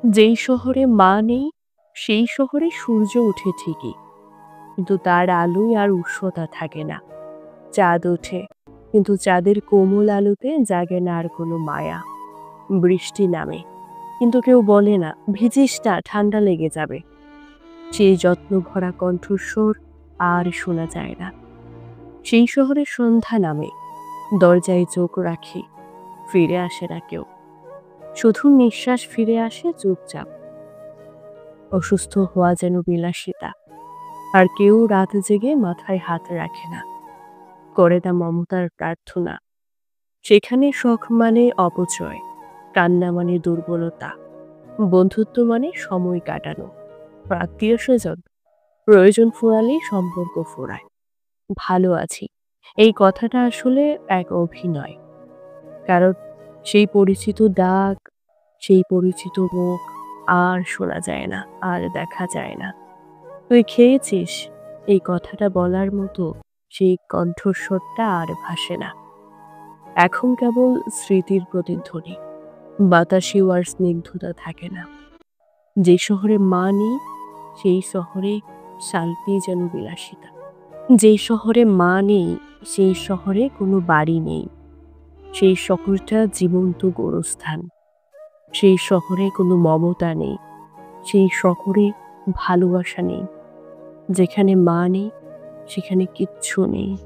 যেই শহরে মা নেই, সেই শহরে সূর্য ওঠে ঠিকই, কিন্তু তার আলোয় আর উষ্ণতা থাকে না। চাঁদ ওঠে, কিন্তু চাঁদের কোমল আলোতে জাগে না আর কোনো মায়া। বৃষ্টি নামে, কিন্তু কেউ বলে না, "ভিজিস না, ঠান্ডা লেগে যাবে।" সেই যত্ন ভরা কণ্ঠস্বর আর শোনা যায় না। সেই শহরে সন্ধ্যা নামে, দরজায় চোখ রাখি, ফিরে আসে না কেউ। শুধু নিঃশ্বাস ফিরে আসে চুপচাপ। অসুস্থ হওয়া যেন বিলাসিতা, আর কেউ রাত জেগে মাথায় হাত রাখে না, করে না মমতার প্রার্থনা। সেখানে শখ মানে অপচয়, কান্না মানে দুর্বলতা, বন্ধুত্ব মানে সময় কাটানো, আত্মীয় স্বজন প্রয়োজন ফুরালেই সম্পর্ক ফোরায়। ভালো আছি, এই কথাটা আসলে এক অভিনয়। কারণ সেই পরিচিত ডাক, সেই পরিচিত মুখ আর শোনা যায় না, আর দেখা যায় না। তুই খেয়েছিস, এই কথাটা বলার মতো সেই কণ্ঠস্বরটা আর ভাসে না। এখন কেবল স্মৃতির প্রতিধ্বনি, বাতাসেও আর স্নিগ্ধতা থাকে না। যে শহরে মা নেই, সেই শহরে শান্তি যেন বিলাসিতা। যেই শহরে মা নেই, সেই শহরে কোনো বাড়ি নেই। সেই শহরটা জীবন্ত গোরস্থান। সেই শহরে কোনো মমতা নেই। সেই শহরে ভালোবাসা নেই। যেখানে মা নেই, সেখানে কিচ্ছু নেই।